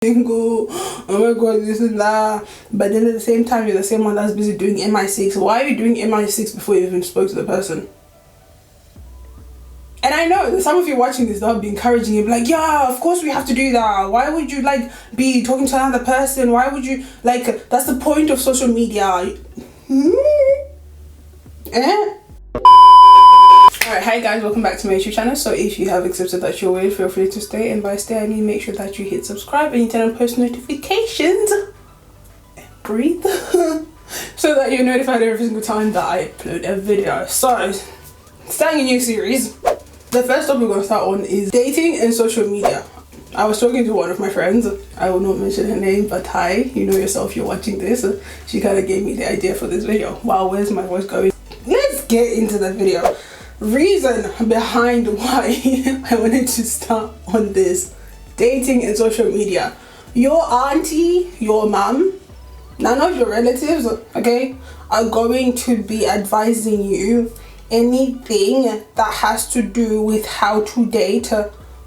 single, oh my god, this and that. But then at the same time, you're the same one that's busy doing MI6. Why are you doing MI6 before you even spoke to the person? And I know that some of you watching this, they'll be encouraging you, like, yeah, of course we have to do that. Why would you like be talking to another person? Why would you like, that's the point of social media. Alright, hi guys, welcome back to my YouTube channel. So if you have accepted that you're away, feel free to stay, and by stay I mean make sure that you hit subscribe and you turn on post notifications and breathe so that you're notified every single time that I upload a video. So starting a new series. The first topic we're going to start on is dating and social media. I was talking to one of my friends, I will not mention her name, but hi, you know yourself, you're watching this. She kind of gave me the idea for this video. Wow, where's my voice going? Let's get into the video. Reason behind why I wanted to start on this dating and social media. Your auntie, your mom, none of your relatives, okay, are going to be advising you anything that has to do with how to date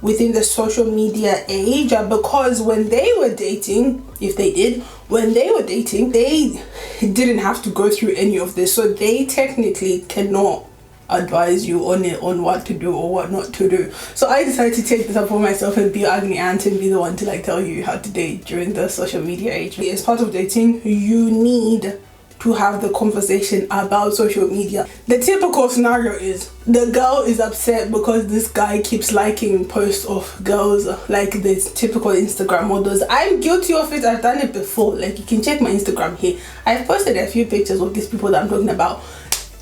within the social media age, because when they were dating, if they did, when they were dating, they didn't have to go through any of this, so they technically cannot advise you on what to do or what not to do. So I decided to take this up for myself and be an ugly aunt and be the one to like tell you how to date during the social media age. As part of dating, you need to have the conversation about social media. The typical scenario is the girl is upset because this guy keeps liking posts of girls, like this typical Instagram models. I'm guilty of it, I've done it before. Like, you can check my Instagram here. I've posted a few pictures of these people that I'm talking about.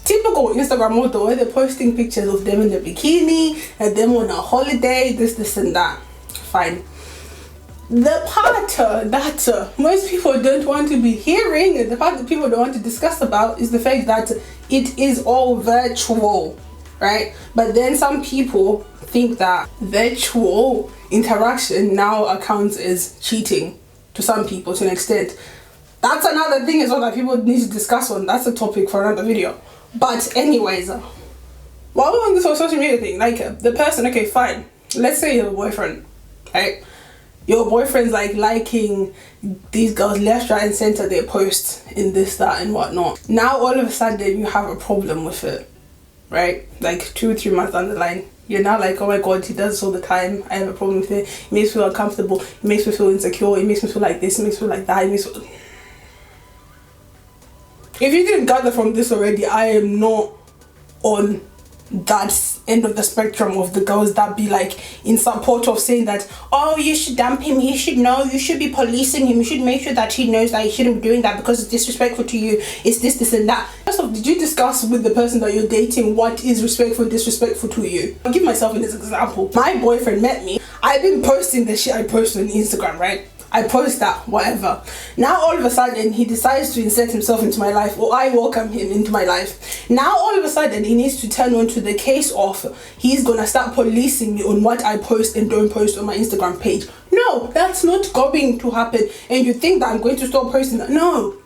Typical Instagram model where they're posting pictures of them in the bikini and them on a holiday, this and that. Fine. The part that most people don't want to be hearing, the part that people don't want to discuss about, is the fact that it is all virtual, right? But then some people think that virtual interaction now accounts as cheating to some people to an extent. That's another thing as well that people need to discuss on. That's a topic for another video. But anyways, while we're on this whole social media thing, like the person, okay, fine. Let's say you have a boyfriend, right? Your boyfriend's like liking these girls left, right and center, their posts in this, that and whatnot. Now all of a sudden you have a problem with it, right? Like 2 or 3 months down the line, you're now like, oh my god, he does this all the time, I have a problem with it, it makes me feel uncomfortable, it makes me feel insecure, it makes me feel like this, it makes me feel like that, it makes me... If you didn't gather from this already, I am not on that end of the spectrum of the girls that be like in support of saying that, oh, you should dump him, he should know, you should be policing him, you should make sure that he knows that he shouldn't be doing that because it's disrespectful to you, it's this and that. First off, did you discuss with the person that you're dating what is respectful and disrespectful to you? I'll give myself as an example. My boyfriend met me, I've been posting the shit I post on Instagram, right? I post that, whatever. Now all of a sudden he decides to insert himself into my life, or I welcome him into my life. Now all of a sudden he needs to turn on to the case of he's gonna start policing me on what I post and don't post on my Instagram page. No, that's not going to happen. And you think that I'm going to stop posting that? No.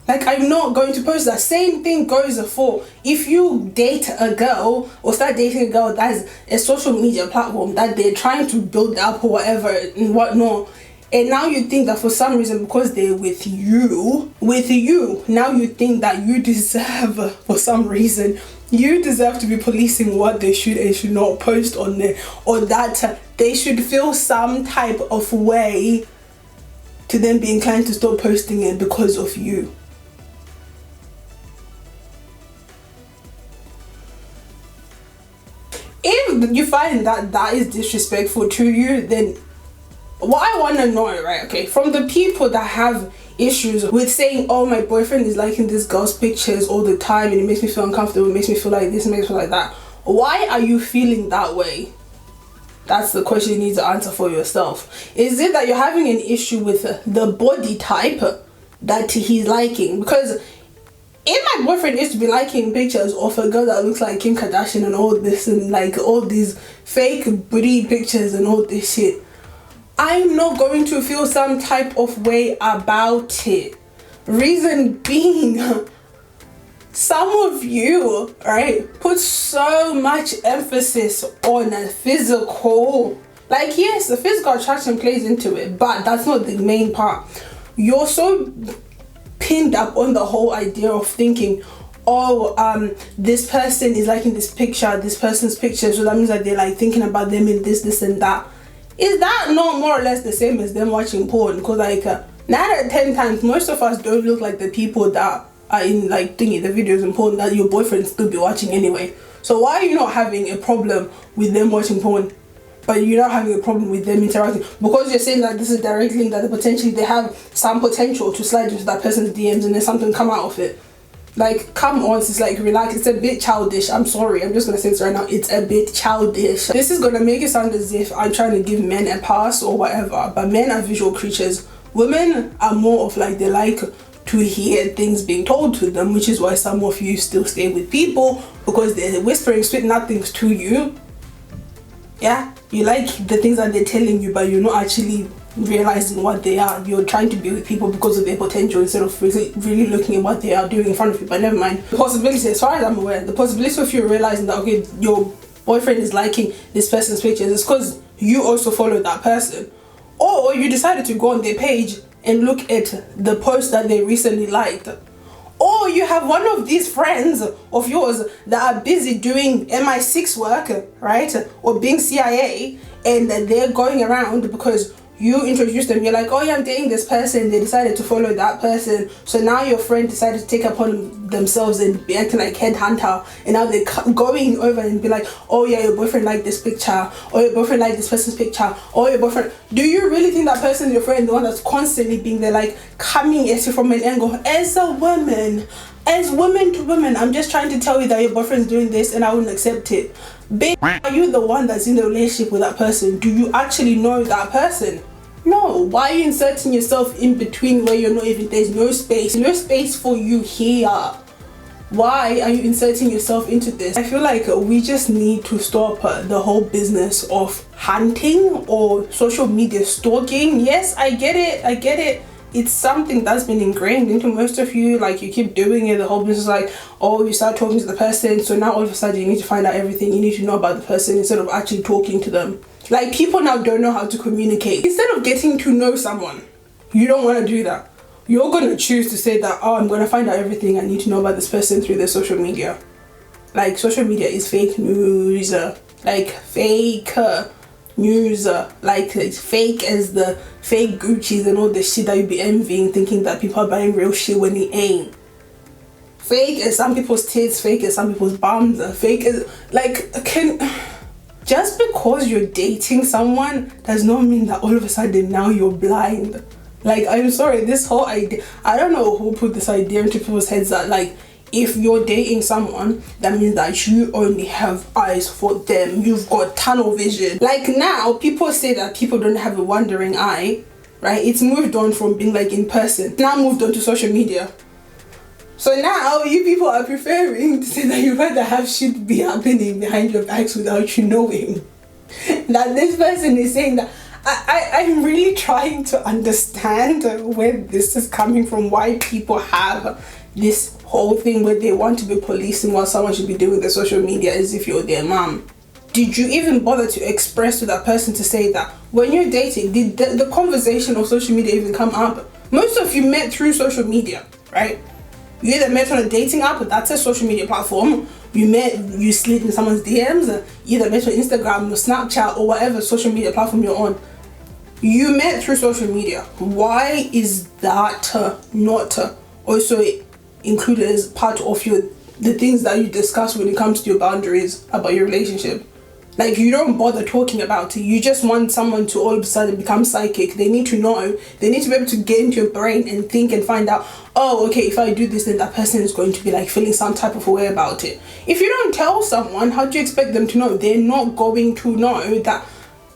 Like, I'm not going to post that. Same thing goes for if you date a girl or start dating a girl that has a social media platform that they're trying to build up or whatever and whatnot. And now you think that for some reason, because they're with you, now you think that you deserve, for some reason, you deserve to be policing what they should and should not post on there, or that they should feel some type of way to then be inclined to stop posting it because of you. If you find that that is disrespectful to you, then what I want to know, right, okay, from the people that have issues with saying, oh, my boyfriend is liking this girl's pictures all the time and it makes me feel uncomfortable, it makes me feel like this, it makes me feel like that. Why are you feeling that way? That's the question you need to answer for yourself. Is it that you're having an issue with the body type that he's liking? Because if my boyfriend used to be liking pictures of a girl that looks like Kim Kardashian and all this, and like all these fake booty pictures and all this shit, I'm not going to feel some type of way about it. Reason being, some of you, right, put so much emphasis on a physical Like, yes, the physical attraction plays into it, but that's not the main part. You're so pinned up on the whole idea of thinking, oh, this person is liking this person's picture, so that means that they're like thinking about them in this and that. Is that not more or less the same as them watching porn? Because like 9 out of 10 times, most of us don't look like the people that are in like thinking the videos in porn that your boyfriend still be watching anyway. So why are you not having a problem with them watching porn, but you're not having a problem with them interacting? Because you're saying that this is direct link, that potentially they have some potential to slide into that person's DMs and then something come out of it. Like, come on, it's like, relax. It's a bit childish. I'm sorry, I'm just gonna say this right now, it's a bit childish. This is gonna make it sound as if I'm trying to give men a pass or whatever, but men are visual creatures. Women are more of like, they like to hear things being told to them, which is why some of you still stay with people, because they're whispering sweet nothings to you. Yeah, you like the things that they're telling you, but you're not actually realizing what they are. You're trying to be with people because of their potential instead of really looking at what they are doing in front of you. But never mind. The possibility, as far as I'm aware, the possibility of you realizing that, okay, your boyfriend is liking this person's pictures is because you also follow that person, or you decided to go on their page and look at the post that they recently liked, or you have one of these friends of yours that are busy doing MI6 work, right, or being CIA, and they're going around because you introduced them. You're like, oh yeah, I'm dating this person. They decided to follow that person. So now your friend decided to take upon themselves and be acting like headhunter. And now they're going over and be like, oh yeah, your boyfriend liked this picture. Or your boyfriend liked this person's picture. Or your boyfriend. Do you really think that person is your friend? The one that's constantly being there, like coming at you from an angle. As a woman, as women to women, I'm just trying to tell you that your boyfriend's doing this and I wouldn't accept it. Babe, are you the one that's in the relationship with that person? Do you actually know that person? No. Why are you inserting yourself in between where you're not even, there's no space for you here? Why are you inserting yourself into this? I feel like we just need to stop the whole business of hunting or social media stalking. Yes, I get it. It's something that's been ingrained into most of you. Like, you keep doing it. The whole business is like, oh, you start talking to the person, so now all of a sudden you need to find out everything. You need to know about the person instead of actually talking to them. Like, people now don't know how to communicate. Instead of getting to know someone, you don't want to do that. You're going to choose to say that, oh, I'm going to find out everything I need to know about this person through their social media. Like, social media is fake news. Like, fake news. Like, it's fake as the fake Gucci's and all the shit that you be envying, thinking that people are buying real shit when it ain't. Fake as some people's tits, fake as some people's bums, fake as, like, just because you're dating someone does not mean that all of a sudden now you're blind. Like, I'm sorry, this whole idea, I don't know who put this idea into people's heads that, like, if you're dating someone, that means that you only have eyes for them. You've got tunnel vision. Like, now people say that people don't have a wandering eye, right? It's moved on from being like in person, now moved on to social media. So now you people are preferring to say that you'd rather have shit be happening behind your backs without you knowing. That this person is saying that. I'm really trying to understand where this is coming from, why people have this whole thing where they want to be policing what someone should be doing with their social media as if you're their mom. Did you even bother to express to that person to say that when you're dating, did the conversation of social media even come up? Most of you met through social media, right? You either met on a dating app, that's a social media platform. You slid in someone's DMs, you either met on Instagram or Snapchat or whatever social media platform you're on. You met through social media. Why is that not also included as part of the things that you discuss when it comes to your boundaries about your relationship? Like, you don't bother talking about it. You just want someone to all of a sudden become psychic. They need to know. They need to be able to get into your brain and think and find out, oh, okay, if I do this, then that person is going to be like feeling some type of way about it. If you don't tell someone, how do you expect them to know? They're not going to know that,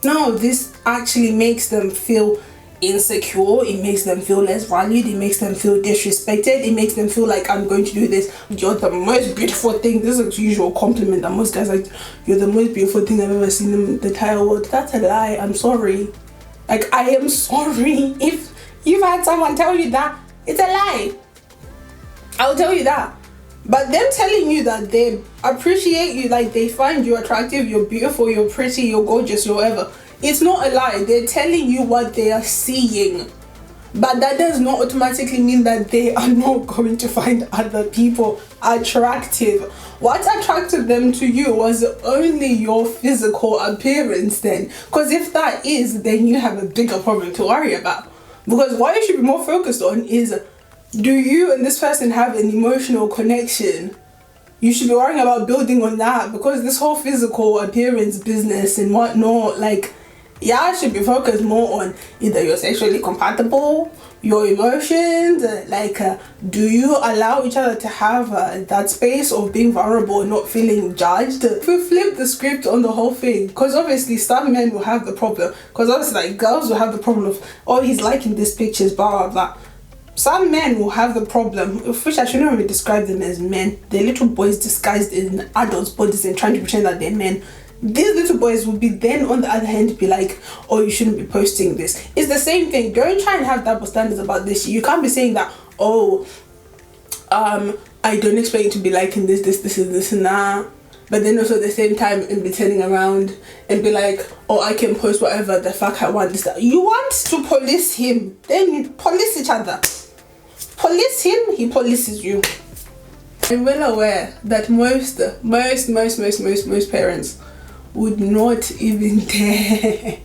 no, this actually makes them feel insecure. It makes them feel less valued. It makes them feel disrespected. It makes them feel like, I'm going to do this. You're the most beautiful thing. This is a usual compliment that most guys like. You're the most beautiful thing I've ever seen in the entire world. That's a lie. I'm sorry. Like, I am sorry. If you've had someone tell you that, it's a lie. I'll tell you that. But them telling you that they appreciate you, like they find you attractive, you're beautiful, you're pretty, you're gorgeous, you're whatever, It's not a lie. They're telling you what they are seeing. But that does not automatically mean that they are not going to find other people attractive. What attracted them to you was only your physical appearance then. Because if that is, then you have a bigger problem to worry about. Because what you should be more focused on is, do you and this person have an emotional connection? You should be worrying about building on that, because this whole physical appearance business and whatnot, like, y'all should be focused more on either you're sexually compatible, your emotions, do you allow each other to have that space of being vulnerable and not feeling judged? If we flip the script on the whole thing, because obviously some men will have the problem, because obviously like girls will have the problem of, oh, he's liking these pictures, blah blah blah. Some men will have the problem, which I shouldn't really describe them as men. They're little boys disguised in adults' bodies and trying to pretend that they're men. These little boys will be then on the other hand be like, oh, you shouldn't be posting this. It's the same thing. Don't try and have double standards about this. You can't be saying that, oh, I don't expect you to be liking this and that. But then also at the same time and be turning around and be like, oh, I can post whatever the fuck I want. This, that. You want to police him, then you police each other. Police him, he polices you. I'm well aware that most parents would not even dare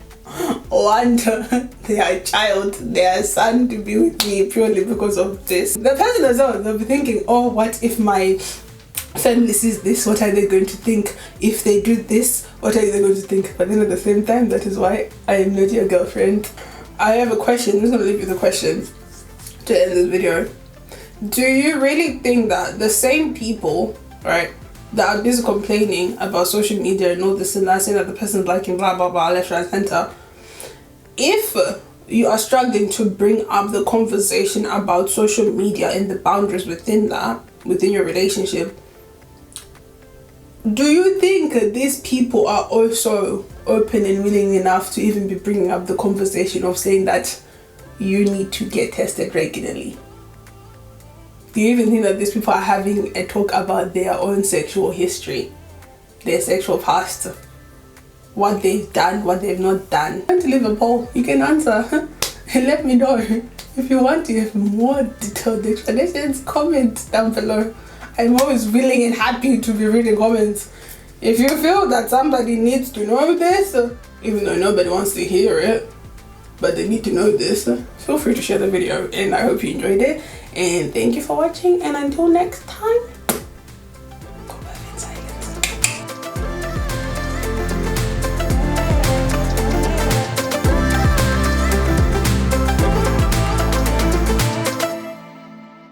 want their child, their son, to be with me purely because of this. The person as well, they'll be thinking, oh, what if my family sees this? What are they going to think? If they do this, what are they going to think? But then at the same time, that is why I am not your girlfriend. I have a question. I'm just going to leave you the question to end this video. Do you really think that the same people, right, that are busy complaining about social media and all this and that, saying that the person's liking blah blah blah left, right, center, if you are struggling to bring up the conversation about social media and the boundaries within that, within your relationship, do you think these people are also open and willing enough to even be bringing up the conversation of saying that you need to get tested regularly? Do you even think that these people are having a talk about their own sexual history, their sexual past, what they've done, what they've not done? I want to leave a poll. You can answer and let me know. If you want to have more detailed explanations, comment down below. I'm always willing and happy to be reading comments. If you feel that somebody needs to know this, even though nobody wants to hear it, but they need to know this, feel free to share the video, and I hope you enjoyed it. And thank you for watching, and until next time.